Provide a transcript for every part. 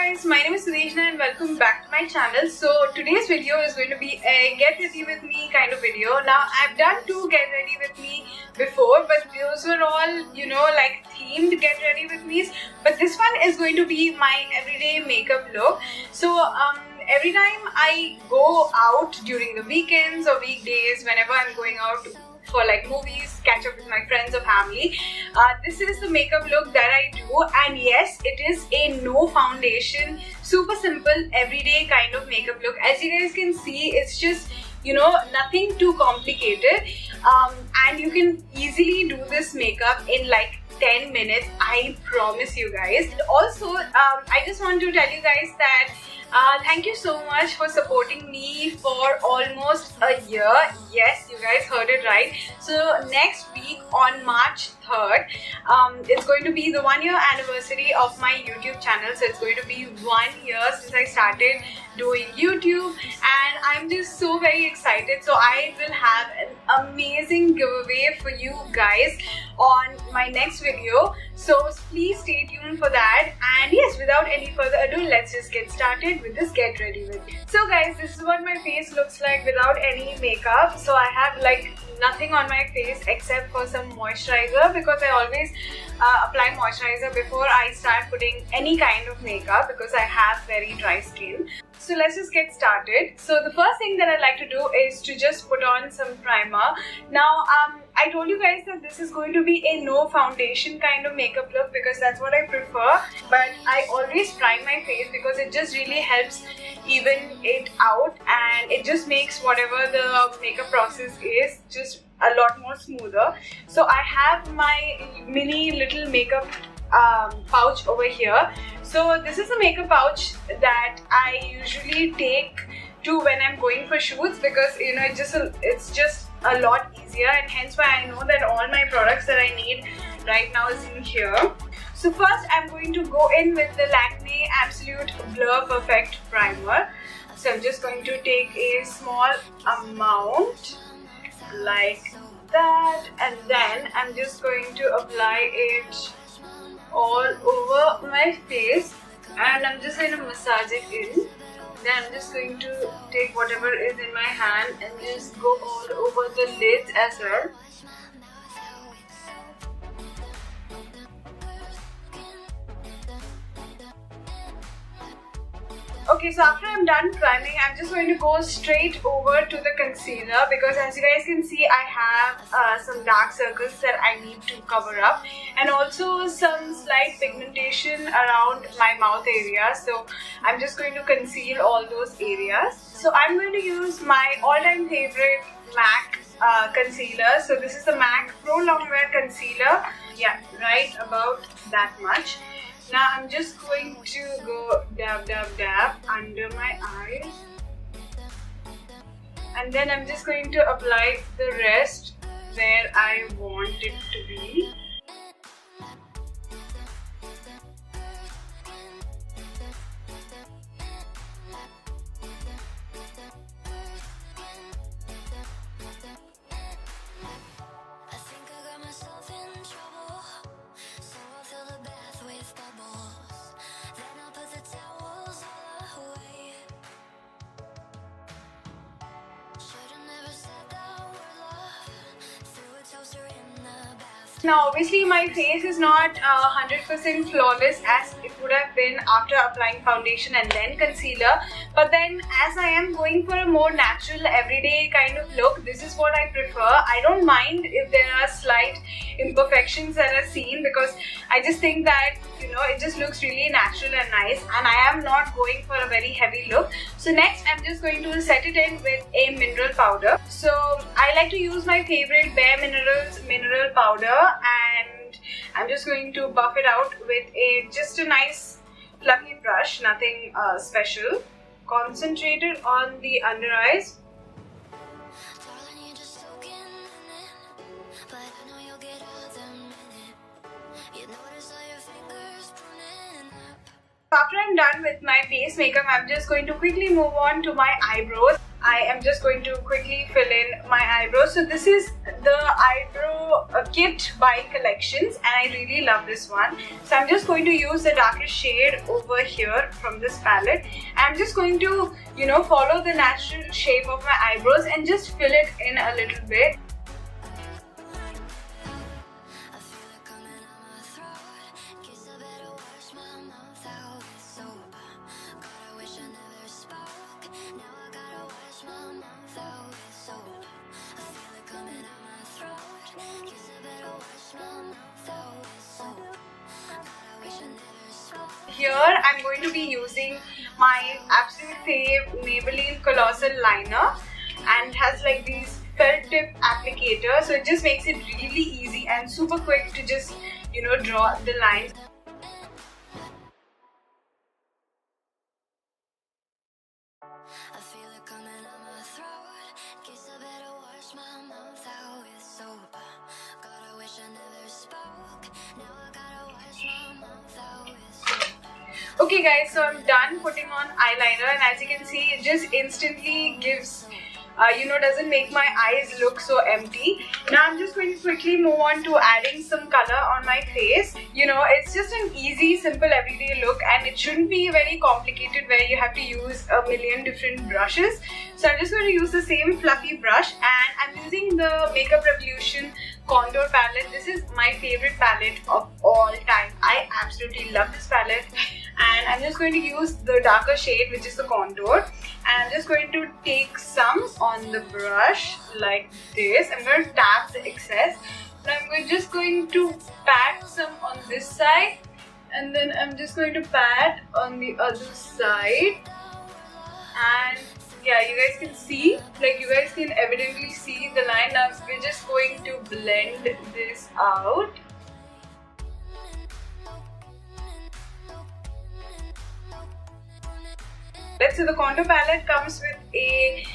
guys, my name is Sudeshna and welcome back to my channel. So today's video is going to be a get ready with me kind of video. Now I've done two get ready with me before, but those were all, like themed get ready with me's. But this one is going to be my everyday makeup look. So every time I go out during the weekends or weekdays, whenever I'm going out for like movies, catch up with my friends or family, this is the makeup look that I do. And yes, it is a no foundation, super simple everyday kind of makeup look. As you guys can see, it's just nothing too complicated, and you can easily do this makeup in like 10 minutes, I promise you guys. And also I just want to tell you guys that thank you so much for supporting me for almost a year. Yes, you guys heard it right. So next week on March 3rd, it's going to be the 1-year anniversary of my YouTube channel. So it's going to be 1 year since I started doing YouTube, and I'm just so very excited. So I will have an amazing giveaway for you guys on my next video. So please stay tuned for that. And yes, without any further ado, let's just get started with this get ready with me. So guys, this is what my face looks like without any makeup. So I have like nothing on my face except for some moisturizer, because I always apply moisturizer before I start putting any kind of makeup because I have very dry skin. So let's just get started. So the first thing that I like to do is to just put on some primer. Now I told you guys that this is going to be a no foundation kind of makeup look because that's what I prefer, but I always prime my face because it just really helps even it out, and it just makes whatever the makeup process is just a lot more smoother. So I have my mini little makeup pouch over here. So this is a makeup pouch that I usually take to when I'm going for shoots, because it's just a lot easier, and hence why I know that all my products that I need right now is in here. So first I'm going to go in with the Lakme Absolute Blur Perfect Primer. So I'm just going to take a small amount like that, and then I'm just going to apply it all over my face, and I'm just going to massage it in. Then I'm just going to take whatever is in my hand and just go all over the lids as well. Okay, so after I'm done priming, I'm just going to go straight over to the concealer, because as you guys can see, I have some dark circles that I need to cover up, and also some slight pigmentation around my mouth area. So I'm just going to conceal all those areas. So I'm going to use my all-time favorite MAC concealer. So this is the MAC Pro Longwear Concealer. Yeah, right about that much. Now I'm just going to go dab dab dab under my eyes, and then I'm just going to apply the rest where I want it to be. Now obviously my face is not 100% flawless as it would have been after applying foundation and then concealer, but then as I am going for a more natural everyday kind of look, this is what I prefer. I don't mind if there are slight imperfections that are seen, because I just think that it just looks really natural and nice, and I am not going for a very heavy look. So next I'm just going to set it in with a mineral powder. So I like to use my favorite Bare Minerals mineral powder, and I'm just going to buff it out with just a nice fluffy brush, nothing special. Concentrated on the under eyes. After I'm done with my base makeup, I'm just going to quickly move on to my eyebrows. I am just going to quickly fill in my eyebrows. So this is the eyebrow kit by Collections, and I really love this one. So I'm just going to use the darkest shade over here from this palette. I'm just going to, you know, follow the natural shape of my eyebrows and just fill it in a little bit. Here I'm going to be using my absolute fave Maybelline Colossal Liner, and it has like these felt tip applicators, so it just makes it really easy and super quick to just, you know, draw the lines. Okay guys, so I'm done putting on eyeliner, and as you can see, it just instantly gives, you know, doesn't make my eyes look so empty. Now I'm just going to quickly move on to adding some color on my face. You know, it's just an easy, simple, everyday look, and it shouldn't be very complicated where you have to use a million different brushes. So I'm just going to use the same fluffy brush, and I'm using the Makeup Revolution contour palette. This is my favorite palette of all time. I absolutely love this palette, and I'm just going to use the darker shade, which is the contour, and I'm just going to take some on the brush like this. I'm going to tap the excess, and I'm just going to pat some on this side, and then I'm just going to pat on the other side. And yeah, you guys can see, like you guys can evidently see the line. Now we're just going to blend this out. So the contour palette comes with a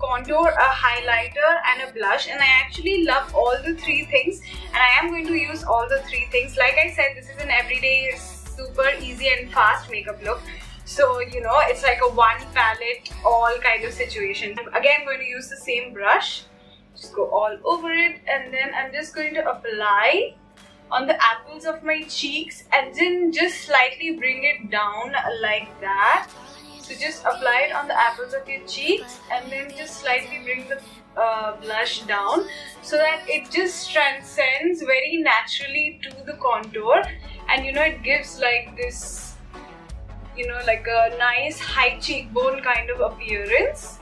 contour, a highlighter and a blush, and I actually love all the three things, and I am going to use all the three things. Like I said, this is an everyday super easy and fast makeup look. So, you know, it's like a one palette, all kind of situation. Again, I'm going to use the same brush, just go all over it, and then I'm just going to apply on the apples of my cheeks, and then just slightly bring it down like that. So just apply it on the apples of your cheeks, and then just slightly bring the blush down, so that it just transcends very naturally to the contour, and you know, it gives like this, you know, like a nice high cheekbone kind of appearance.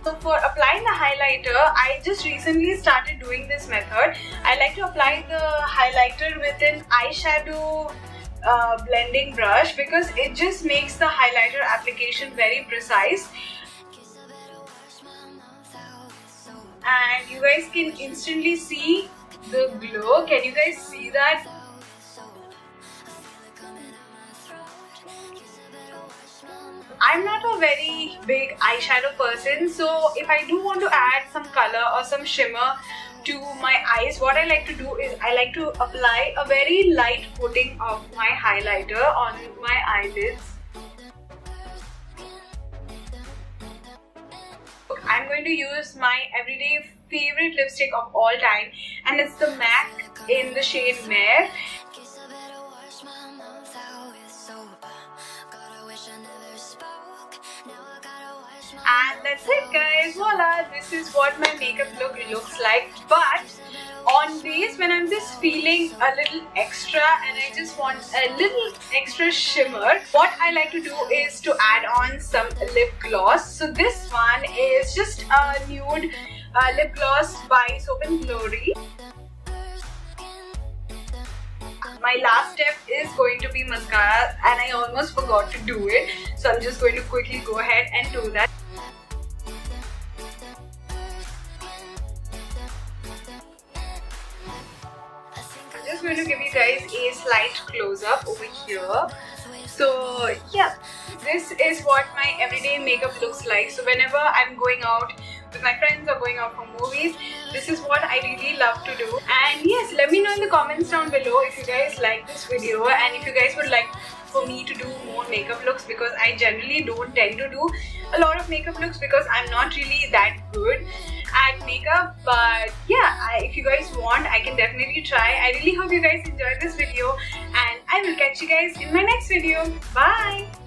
So for applying the highlighter, I just recently started doing this method. I like to apply the highlighter with an eyeshadow blending brush, because it just makes the highlighter application very precise. And you guys can instantly see the glow. Can you guys see that? I'm not a very big eyeshadow person, so if I do want to add some color or some shimmer to my eyes, what I like to do is I like to apply a very light coating of my highlighter on my eyelids. I'm going to use my everyday favorite lipstick of all time, and it's the MAC in the shade Mare. And that's it guys, voila, this is what my makeup look looks like. But on days when I'm just feeling a little extra and I just want a little extra shimmer, what I like to do is to add on some lip gloss. So this one is just a nude lip gloss by Soap & Glory. My last step is going to be mascara, and I almost forgot to do it, so I'm just going to quickly go ahead and do that. I'm just going to give you guys a slight close-up over here. So yeah, this is what my everyday makeup looks like. So whenever I'm going out with my friends or going out for movies, this is what I really love to do. And yes, let me know in the comments down below if you guys like this video, and if you guys would like for me to do more makeup looks, because I generally don't tend to do a lot of makeup looks because I'm not really that good at makeup. But yeah, if you guys want, I can definitely try. I really hope you guys enjoyed this video, and I will catch you guys in my next video. Bye!